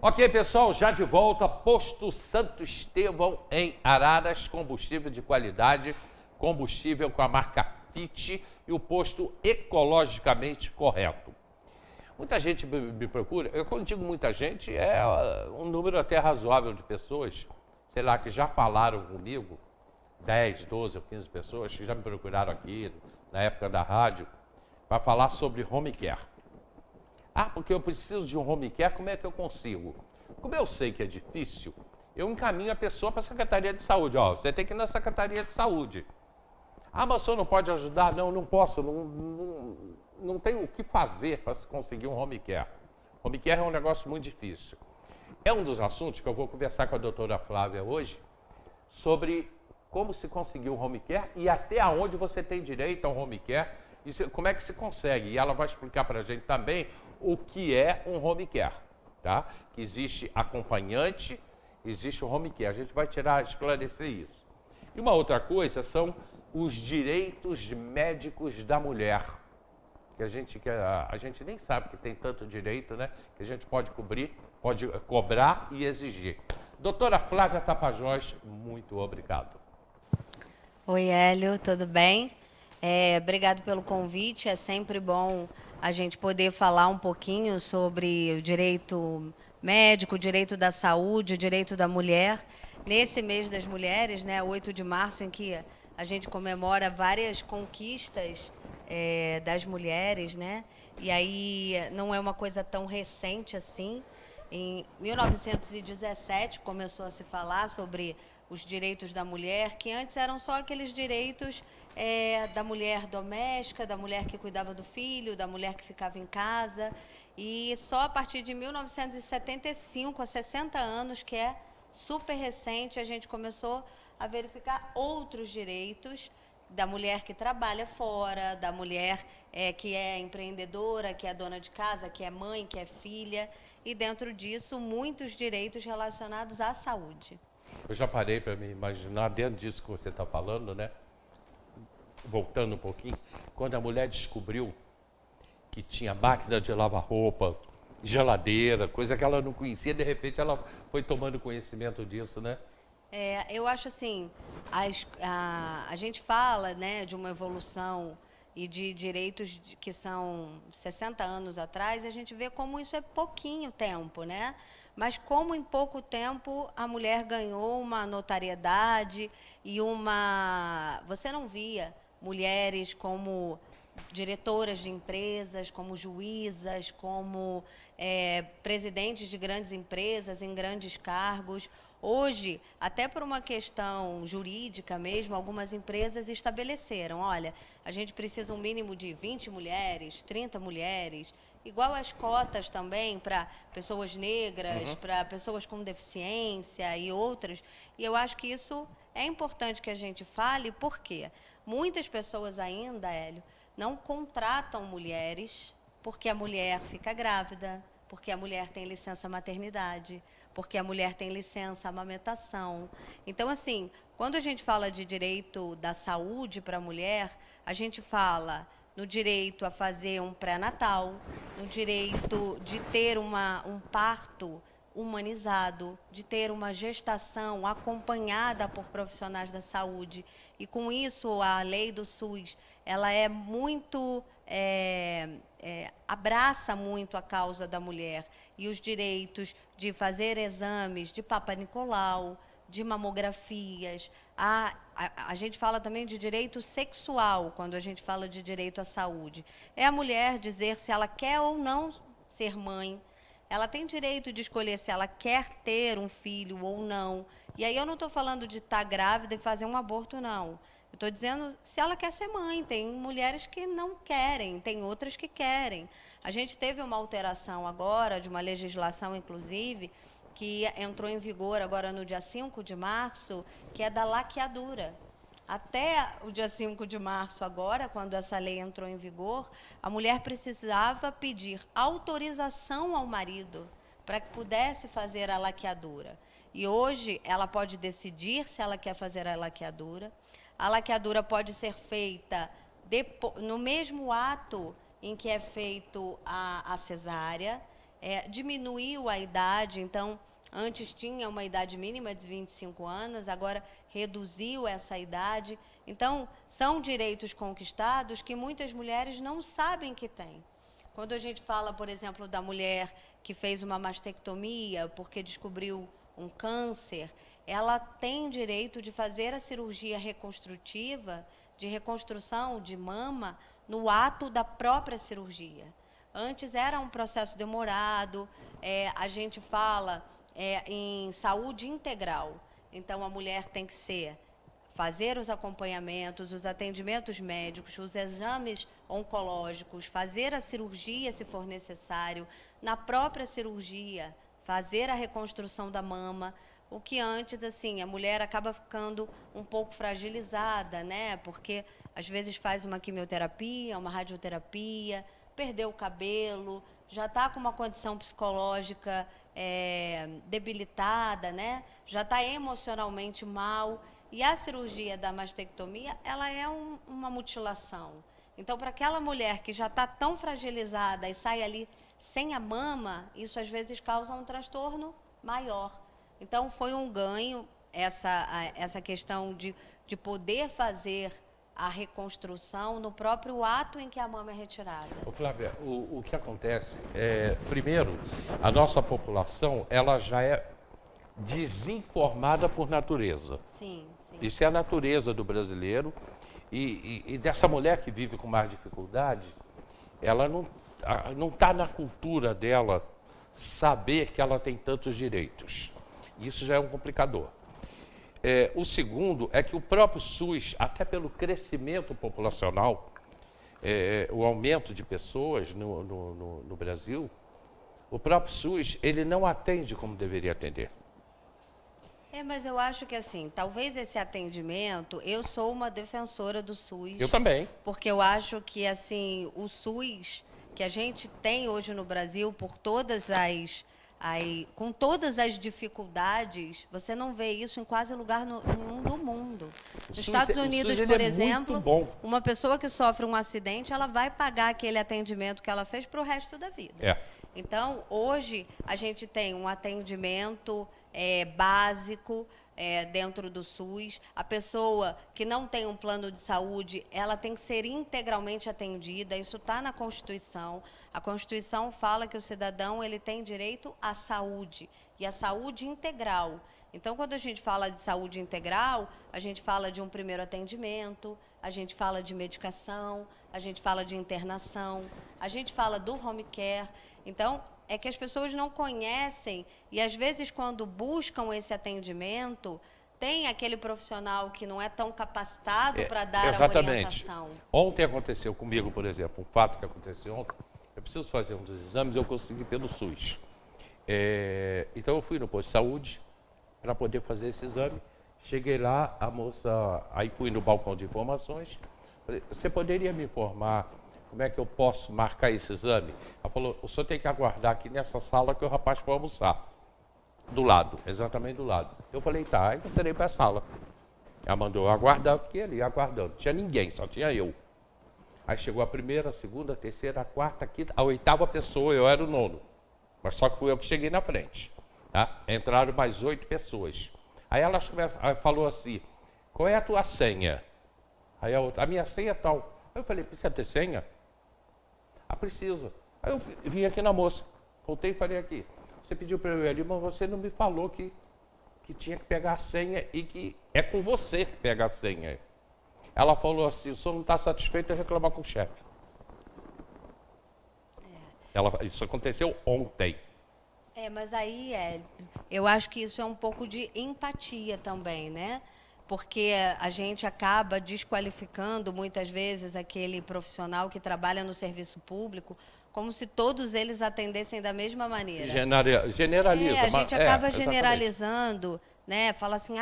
Ok, pessoal, já de volta, Posto Santo Estevão em Araras, combustível de qualidade, combustível com a marca FIT e o posto ecologicamente correto. Muita gente me procura, eu quando digo muita gente, é um número até razoável de pessoas, sei lá, que já falaram comigo, 10, 12 ou 15 pessoas que já me procuraram aqui, na época da rádio, para falar sobre home care. Ah, porque eu preciso de um home care, como é que eu consigo? Como eu sei que é difícil, eu encaminho a pessoa para a Secretaria de Saúde. Ó, você tem que ir na Secretaria de Saúde. Ah, mas o senhor não pode ajudar? Não, não posso, não tenho o que fazer para se conseguir um home care. Home care é um negócio muito difícil. É um dos assuntos que eu vou conversar com a doutora Flávia hoje, sobre como se conseguir um home care e até onde você tem direito a um home care e como é que se consegue. E ela vai explicar para a gente também o que é um home care, tá? Que existe acompanhante, existe o home care. A gente vai esclarecer isso. E uma outra coisa são os direitos médicos da mulher, que a gente nem sabe que tem tanto direito, né? Que a gente pode cobrar e exigir. Doutora Flávia Tapajós, muito obrigado. Oi, Hélio, tudo bem? Obrigado pelo convite. É sempre bom a gente poder falar um pouquinho sobre o direito médico, o direito da saúde, o direito da mulher. Nesse mês das mulheres, né, 8 de março, em que a gente comemora várias conquistas das mulheres, né? E aí não é uma coisa tão recente assim. Em 1917 começou a se falar sobre os direitos da mulher, que antes eram só aqueles direitos da mulher doméstica, da mulher que cuidava do filho, da mulher que ficava em casa. E só a partir de 1975, há 60 anos, que é super recente, a gente começou a verificar outros direitos da mulher que trabalha fora, da mulher que é empreendedora, que é dona de casa, que é mãe, que é filha, e dentro disso muitos direitos relacionados à saúde. Eu já parei para me imaginar dentro disso que você está falando, né? Voltando um pouquinho, quando a mulher descobriu que tinha máquina de lavar roupa, geladeira, coisa que ela não conhecia, de repente ela foi tomando conhecimento disso, né? Eu acho assim, a gente fala, né, de uma evolução e de direitos que são 60 anos atrás, e a gente vê como isso é pouquinho tempo, né? Mas como em pouco tempo a mulher ganhou uma notoriedade e uma... Você não via mulheres como diretoras de empresas, como juízas, como presidentes de grandes empresas em grandes cargos. Hoje, até por uma questão jurídica mesmo, algumas empresas estabeleceram, olha, a gente precisa um mínimo de 20 mulheres, 30 mulheres, igual as cotas também para pessoas negras, para pessoas com deficiência e outras. E eu acho que isso é importante que a gente fale, porque muitas pessoas ainda, Hélio, não contratam mulheres porque a mulher fica grávida, porque a mulher tem licença maternidade, porque a mulher tem licença amamentação. Então, assim, quando a gente fala de direito da saúde para a mulher, a gente fala no direito a fazer um pré-natal, no direito de ter um parto humanizado, de ter uma gestação acompanhada por profissionais da saúde. E com isso, a lei do SUS, ela é muito, abraça muito a causa da mulher e os direitos de fazer exames de Papa Nicolau, de mamografias. A gente fala também de direito sexual, quando a gente fala de direito à saúde. É a mulher dizer se ela quer ou não ser mãe. Ela tem direito de escolher se ela quer ter um filho ou não. E aí eu não estou falando de estar grávida e fazer um aborto, não. Eu estou dizendo se ela quer ser mãe. Tem mulheres que não querem, tem outras que querem. A gente teve uma alteração agora, de uma legislação, inclusive, que entrou em vigor agora no dia 5 de março, que é da laqueadura. Até o dia 5 de março, agora, quando essa lei entrou em vigor, a mulher precisava pedir autorização ao marido para que pudesse fazer a laqueadura. E hoje ela pode decidir se ela quer fazer a laqueadura. A laqueadura pode ser feita no mesmo ato em que é feito a cesárea. diminuiu a idade, então, antes tinha uma idade mínima de 25 anos, agora reduziu essa idade. Então, são direitos conquistados que muitas mulheres não sabem que têm. Quando a gente fala, por exemplo, da mulher que fez uma mastectomia porque descobriu um câncer, ela tem direito de fazer a cirurgia reconstrutiva, de reconstrução de mama, no ato da própria cirurgia. Antes era um processo demorado, a gente fala em saúde integral. Então, a mulher tem que fazer os acompanhamentos, os atendimentos médicos, os exames oncológicos, fazer a cirurgia se for necessário, na própria cirurgia, fazer a reconstrução da mama, o que antes, assim, a mulher acaba ficando um pouco fragilizada, né? Porque às vezes faz uma quimioterapia, uma radioterapia, perdeu o cabelo, já está com uma condição psicológica debilitada, né? Já está emocionalmente mal. E a cirurgia da mastectomia, ela é uma mutilação. Então, para aquela mulher que já está tão fragilizada e sai ali sem a mama, isso às vezes causa um transtorno maior. Então, foi um ganho essa questão de poder fazer a reconstrução no próprio ato em que a mama é retirada. Ô, Flávia, o que acontece primeiro, a nossa população, ela já é desinformada por natureza. Sim, sim. Isso é a natureza do brasileiro e dessa mulher que vive com mais dificuldade, ela não está na cultura dela saber que ela tem tantos direitos. Isso já é um complicador. O segundo é que o próprio SUS, até pelo crescimento populacional, o aumento de pessoas no Brasil, o próprio SUS, ele não atende como deveria atender. Mas eu acho que, assim, talvez esse atendimento, eu sou uma defensora do SUS. Eu também. Porque eu acho que, assim, o SUS que a gente tem hoje no Brasil, por todas com todas as dificuldades, você não vê isso em quase lugar nenhum do mundo. Nos Estados Unidos, por exemplo, uma pessoa que sofre um acidente, ela vai pagar aquele atendimento que ela fez para o resto da vida. Então, hoje, a gente tem um atendimento básico dentro do SUS. A pessoa que não tem um plano de saúde, ela tem que ser integralmente atendida. Isso está na Constituição. A Constituição fala que o cidadão ele tem direito à saúde, e à saúde integral. Então, quando a gente fala de saúde integral, a gente fala de um primeiro atendimento, a gente fala de medicação, a gente fala de internação, a gente fala do home care. Então, é que as pessoas não conhecem e, às vezes, quando buscam esse atendimento, tem aquele profissional que não é tão capacitado para dar a orientação. Ontem aconteceu comigo, por exemplo, um fato que aconteceu ontem. Eu preciso fazer um dos exames, eu consegui pelo SUS. Então, eu fui no posto de saúde para poder fazer esse exame. Cheguei lá, a moça, aí fui no balcão de informações. Falei, você poderia me informar como é que eu posso marcar esse exame? Ela falou, o senhor tem que aguardar aqui nessa sala que o rapaz foi almoçar. Do lado, exatamente do lado. Eu falei, tá, aí eu entrei para a sala. Ela mandou eu aguardar, eu fiquei ali aguardando. Não tinha ninguém, só tinha eu. Aí chegou a primeira, a segunda, a terceira, a quarta, a quinta, a oitava pessoa, eu era o nono. Mas só que fui eu que cheguei na frente. Tá? Entraram mais 8 pessoas. Aí ela falou assim, qual é a tua senha? Aí a outra, a minha senha é tal. Aí eu falei, precisa ter senha? Ah, precisa. Aí eu vim aqui na moça, voltei e falei aqui, você pediu para eu ir ali, mas você não me falou que tinha que pegar a senha e que é com você que pega a senha. Ela falou assim, o senhor não está satisfeito, é reclamar com o chefe. Isso aconteceu ontem. Mas aí, eu acho que isso é um pouco de empatia também, né? Porque a gente acaba desqualificando, muitas vezes, aquele profissional que trabalha no serviço público, como se todos eles atendessem da mesma maneira. Generaliza. A gente acaba generalizando, né? Fala assim,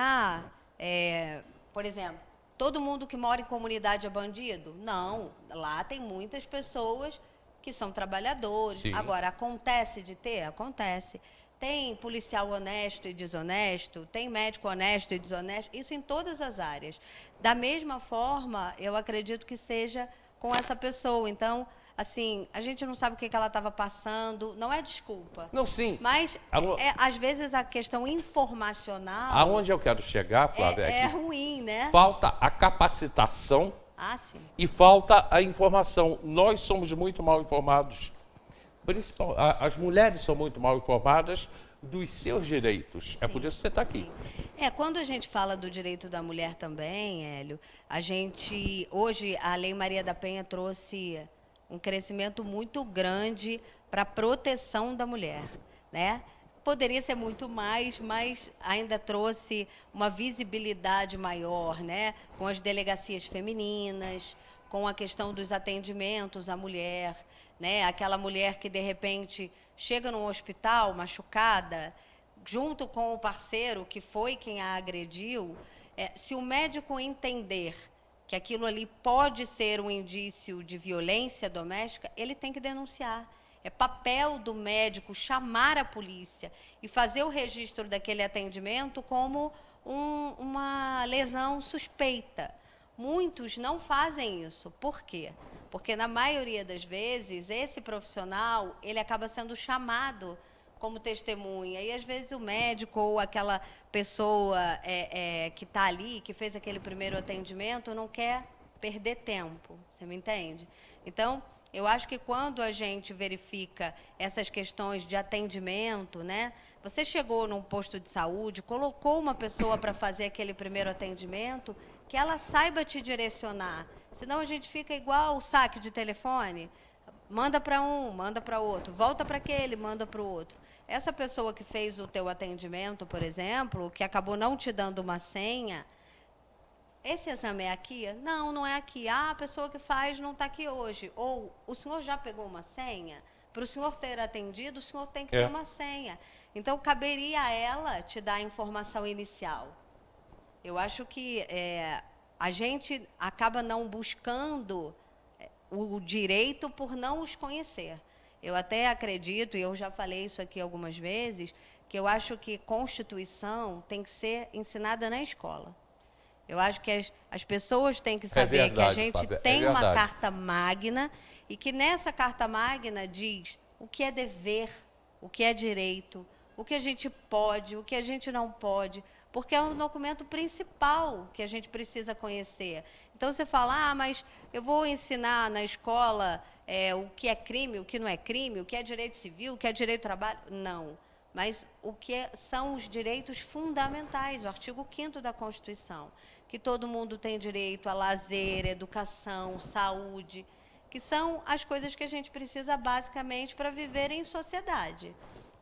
por exemplo, todo mundo que mora em comunidade é bandido? Não, lá tem muitas pessoas que são trabalhadores. Sim. Agora, acontece de ter? Acontece. Tem policial honesto e desonesto, tem médico honesto e desonesto, isso em todas as áreas. Da mesma forma, eu acredito que seja com essa pessoa. Então, assim, a gente não sabe o que ela estava passando, não é desculpa. Não, sim. Mas, às vezes, a questão informacional... Aonde eu quero chegar, Flávia, é ruim, né? Falta a capacitação Sim. e falta a informação. Nós somos muito mal informados. As mulheres são muito mal informadas dos seus direitos. Sim, é por isso que você está aqui. Quando a gente fala do direito da mulher também, Hélio, hoje, a Lei Maria da Penha trouxe um crescimento muito grande para a proteção da mulher, né? Poderia ser muito mais, mas ainda trouxe uma visibilidade maior, né? Com as delegacias femininas, com a questão dos atendimentos à mulher, né? Aquela mulher que, de repente, chega num hospital machucada, junto com o parceiro, que foi quem a agrediu, se o médico entender que aquilo ali pode ser um indício de violência doméstica, ele tem que denunciar. É papel do médico chamar a polícia e fazer o registro daquele atendimento como uma lesão suspeita. Muitos não fazem isso. Por quê? Porque, na maioria das vezes, esse profissional ele acaba sendo chamado como testemunha. E, às vezes, o médico ou aquela pessoa que está ali, que fez aquele primeiro atendimento, não quer perder tempo. Você me entende? Então, eu acho que quando a gente verifica essas questões de atendimento, né? Você chegou num posto de saúde, colocou uma pessoa para fazer aquele primeiro atendimento, que ela saiba te direcionar. Senão a gente fica igual o saque de telefone, manda para um, manda para outro, volta para aquele, manda para o outro. Essa pessoa que fez o teu atendimento, por exemplo, que acabou não te dando uma senha, esse exame é aqui? Não, não é aqui. A pessoa que faz não está aqui hoje. Ou o senhor já pegou uma senha? Para o senhor ter atendido, o senhor tem que ter uma senha. Então, caberia a ela te dar a informação inicial. Eu acho que a gente acaba não buscando o direito por não os conhecer. Eu até acredito, e eu já falei isso aqui algumas vezes, que eu acho que Constituição tem que ser ensinada na escola. Eu acho que as pessoas têm que saber que a gente tem uma carta magna e que nessa carta magna diz o que é dever, o que é direito, o que a gente pode, o que a gente não pode, porque é um documento principal que a gente precisa conhecer. Então, você fala, mas eu vou ensinar na escola o que é crime, o que não é crime, o que é direito civil, o que é direito do trabalho. Não. Mas o que são os direitos fundamentais, o artigo 5º da Constituição, que todo mundo tem direito a lazer, educação, saúde, que são as coisas que a gente precisa basicamente para viver em sociedade.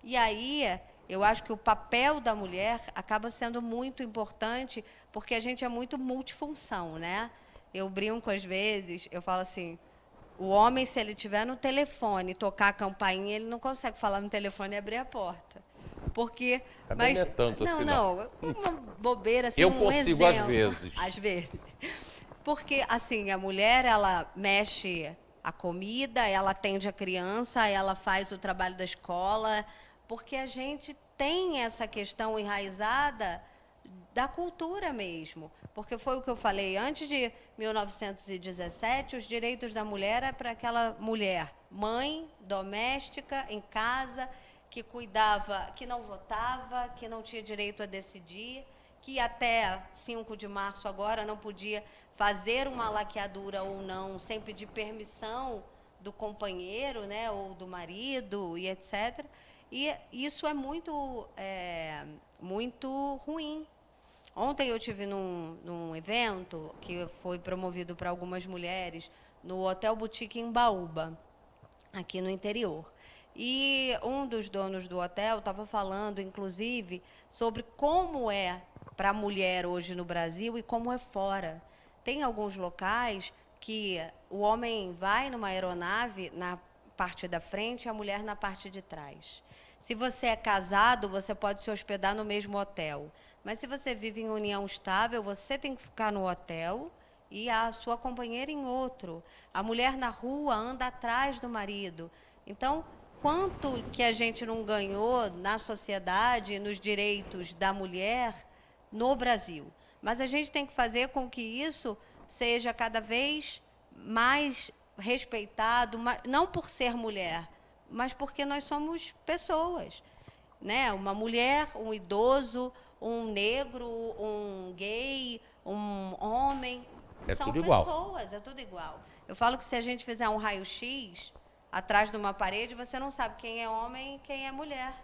E aí, eu acho que o papel da mulher acaba sendo muito importante, porque a gente é muito multifunção, né? Eu brinco às vezes, eu falo assim, o homem, se ele estiver no telefone, tocar a campainha, ele não consegue falar no telefone e abrir a porta. Porque... Também não é tanto assim, não. Uma bobeira, assim, eu um consigo, exemplo. às vezes. Às vezes. Porque, assim, a mulher, ela mexe a comida, ela atende a criança, ela faz o trabalho da escola, porque a gente tem essa questão enraizada da cultura mesmo. Porque foi o que eu falei, antes de 1917, os direitos da mulher era para aquela mulher, mãe, doméstica, em casa, que cuidava, que não votava, que não tinha direito a decidir, que até 5 de março agora não podia fazer uma laqueadura ou não, sem pedir permissão do companheiro, né, ou do marido, e etc. E isso é muito ruim. Ontem eu estive num evento que foi promovido para algumas mulheres no Hotel Boutique em Baúba, aqui no interior. E um dos donos do hotel estava falando, inclusive, sobre como é para a mulher hoje no Brasil e como é fora. Tem alguns locais que o homem vai numa aeronave na parte da frente e a mulher na parte de trás. Se você é casado, você pode se hospedar no mesmo hotel. Mas se você vive em união estável, você tem que ficar no hotel e a sua companheira em outro. A mulher na rua anda atrás do marido. Então, quanto que a gente não ganhou na sociedade, nos direitos da mulher no Brasil? Mas a gente tem que fazer com que isso seja cada vez mais respeitado, não por ser mulher, mas porque nós somos pessoas, né? Uma mulher, um idoso, um negro, um gay, um homem, são tudo igual. pessoas, é tudo igual. Eu falo que se a gente fizer um raio-x atrás de uma parede, você não sabe quem é homem e quem é mulher.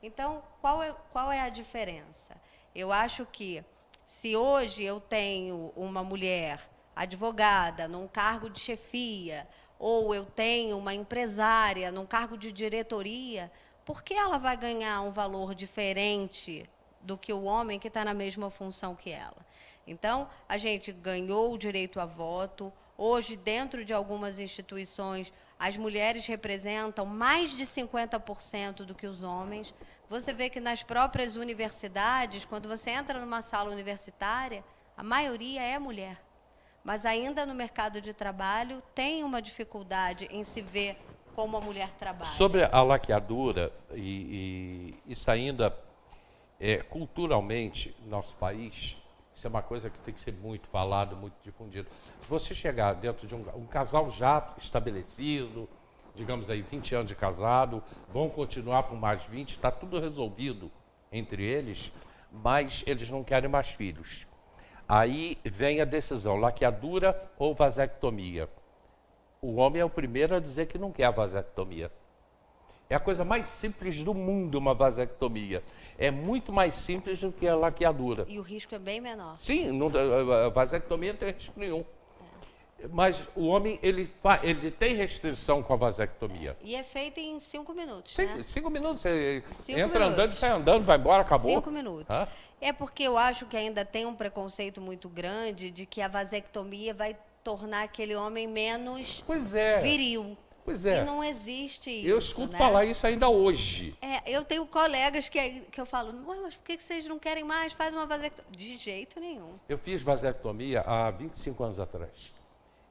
Então, qual é a diferença? Eu acho que se hoje eu tenho uma mulher advogada num cargo de chefia, ou eu tenho uma empresária num cargo de diretoria, por que ela vai ganhar um valor diferente do que o homem que está na mesma função que ela? Então, a gente ganhou o direito a voto. Hoje, dentro de algumas instituições, as mulheres representam mais de 50% do que os homens. Você vê que nas próprias universidades, quando você entra numa sala universitária, a maioria é mulher. Mas ainda no mercado de trabalho tem uma dificuldade em se ver como a mulher trabalha. Sobre a laqueadura, isso ainda, culturalmente, no nosso país, isso é uma coisa que tem que ser muito falado, muito difundido. Se você chegar dentro de um casal já estabelecido, digamos aí 20 anos de casado, vão continuar por mais 20, está tudo resolvido entre eles, mas eles não querem mais filhos. Aí vem a decisão, laqueadura ou vasectomia. O homem é o primeiro a dizer que não quer a vasectomia. É a coisa mais simples do mundo, uma vasectomia. É muito mais simples do que a laqueadura. E o risco é bem menor. Sim, a vasectomia não tem risco nenhum. Mas o homem, ele tem restrição com a vasectomia. E é feita em 5 minutos, Sim, né? 5 minutos. Você 5 entra minutos. andando, sai andando, vai embora, acabou. 5 minutos. Hã? É porque eu acho que ainda tem um preconceito muito grande de que a vasectomia vai tornar aquele homem menos Pois é. viril. Pois é. E não existe isso, Eu escuto né? falar isso ainda hoje. Eu tenho colegas que eu falo, mas por que vocês não querem mais? Faz uma vasectomia. De jeito nenhum. Eu fiz vasectomia há 25 anos atrás.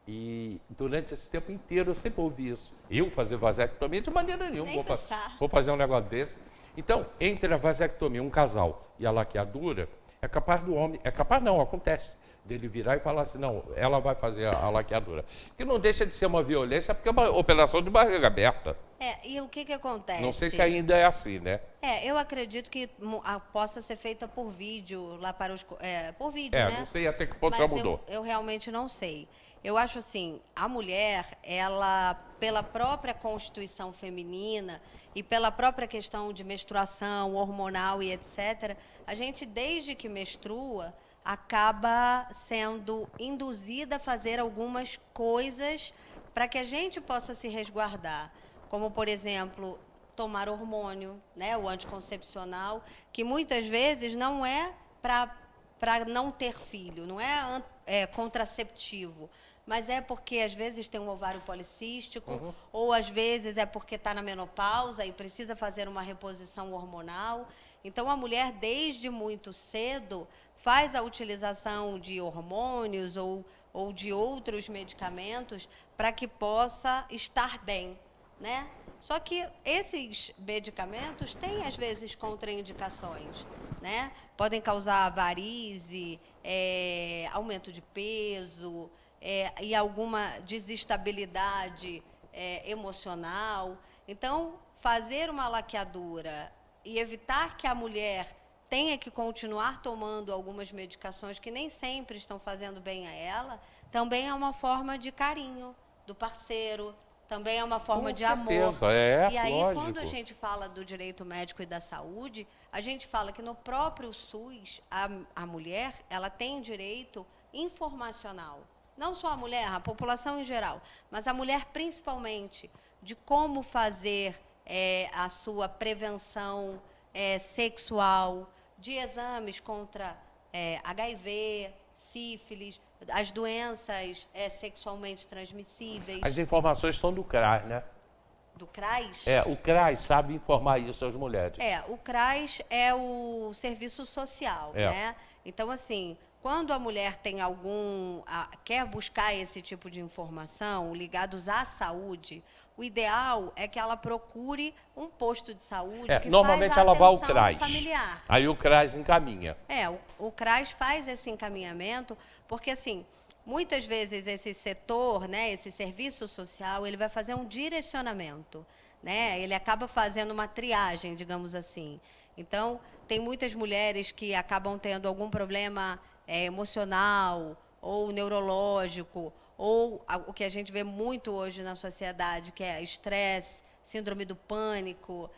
E durante esse tempo inteiro eu sempre ouvi isso. Eu fazer vasectomia de maneira nenhuma. Nem pensar. Vou fazer um negócio desse. Então, entre a vasectomia, um casal, e a laqueadura, é capaz do homem, é capaz não, acontece, dele virar e falar assim, não, ela vai fazer a laqueadura. Que não deixa de ser uma violência, porque é uma operação de barriga aberta. E o que acontece? Não sei se ainda é assim, né? Eu acredito que possa ser feita por vídeo, lá para os... por vídeo, né? Não sei até que ponto já mudou. Eu realmente não sei. Eu acho assim, a mulher, ela, pela própria constituição feminina e pela própria questão de menstruação, hormonal e etc., a gente, desde que menstrua, acaba sendo induzida a fazer algumas coisas para que a gente possa se resguardar. Como, por exemplo, tomar hormônio, né, o anticoncepcional, que muitas vezes não é para não ter filho, não é contraceptivo, mas é porque às vezes tem um ovário policístico, ou às vezes é porque está na menopausa e precisa fazer uma reposição hormonal. Então, a mulher, desde muito cedo, faz a utilização de hormônios ou de outros medicamentos para que possa estar bem, né? Só que esses medicamentos têm, às vezes, contraindicações, né? Podem causar varize, aumento de peso, e alguma desestabilidade emocional. Então, fazer uma laqueadura e evitar que a mulher tenha que continuar tomando algumas medicações que nem sempre estão fazendo bem a ela, também é uma forma de carinho do parceiro, também é uma forma de amor. E aí, lógico. quando a gente fala do direito médico e da saúde, a gente fala que no próprio SUS, a mulher, ela tem direito informacional. Não só a mulher, a população em geral, mas a mulher principalmente, de como fazer a sua prevenção sexual, de exames contra HIV, sífilis, as doenças sexualmente transmissíveis. As informações estão do CRAS, né? Do CRAS? O CRAS sabe informar isso às mulheres. O CRAS é o serviço social, né? Então, assim, quando a mulher tem quer buscar esse tipo de informação ligados à saúde, o ideal é que ela procure um posto de saúde que normalmente faz a ela vai ao atenção CRAS. familiar. Aí o CRAS encaminha. O CRAS faz esse encaminhamento, porque assim, muitas vezes esse setor, né, esse serviço social, ele vai fazer um direcionamento, né? Ele acaba fazendo uma triagem, digamos assim. Então, tem muitas mulheres que acabam tendo algum problema emocional ou neurológico, ou o que a gente vê muito hoje na sociedade, que é estresse, síndrome do pânico,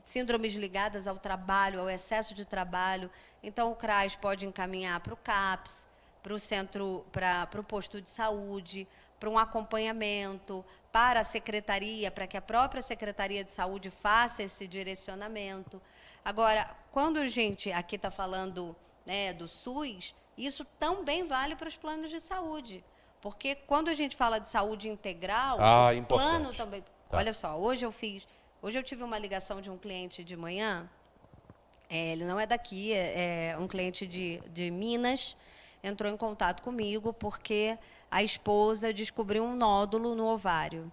síndromes ligadas ao trabalho, ao excesso de trabalho. Então, o CRAS pode encaminhar para o CAPS, para o centro, para o posto de saúde, para um acompanhamento, para a secretaria, para que a própria Secretaria de Saúde faça esse direcionamento. Agora, quando a gente aqui está falando, né, do SUS, isso também vale para os planos de saúde. Porque quando a gente fala de saúde integral, o plano também... Tá. Olha só, hoje eu tive uma ligação de um cliente de manhã, ele não é daqui, é um cliente de Minas, entrou em contato comigo porque a esposa descobriu um nódulo no ovário.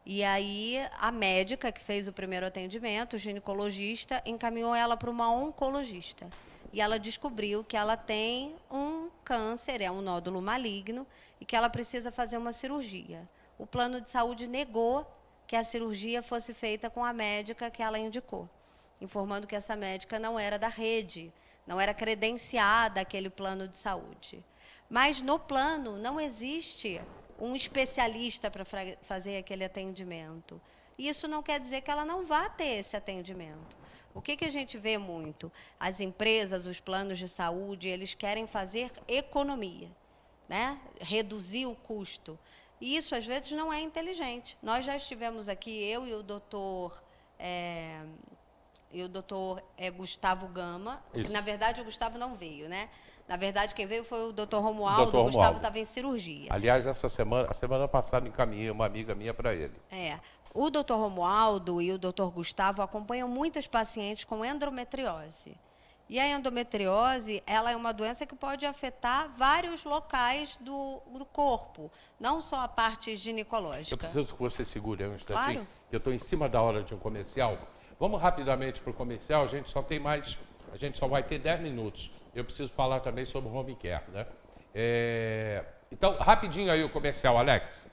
E aí a médica que fez o primeiro atendimento, o ginecologista, encaminhou ela para uma oncologista. E ela descobriu que ela tem um câncer, é um nódulo maligno, e que ela precisa fazer uma cirurgia. O plano de saúde negou que a cirurgia fosse feita com a médica que ela indicou, informando que essa médica não era da rede, não era credenciada àquele plano de saúde. Mas no plano não existe um especialista para fazer aquele atendimento. Isso não quer dizer que ela não vá ter esse atendimento. O que a gente vê muito? As empresas, os planos de saúde, eles querem fazer economia, né? Reduzir o custo. E isso, às vezes, não é inteligente. Nós já estivemos aqui, eu e o doutor Gustavo Gama. Isso. Na verdade, o Gustavo não veio, né? Na verdade, quem veio foi o doutor Romualdo. O Gustavo estava em cirurgia. Aliás, a semana passada, encaminhei uma amiga minha para ele. O doutor Romualdo e o doutor Gustavo acompanham muitas pacientes com endometriose. E a endometriose, ela é uma doença que pode afetar vários locais do corpo, não só a parte ginecológica. Eu preciso que você segure um instantinho, Claro. que eu estou em cima da hora de um comercial. Vamos rapidamente para o comercial, a gente só vai ter 10 minutos. Eu preciso falar também sobre o home care, né? Então, rapidinho aí o comercial, Alex.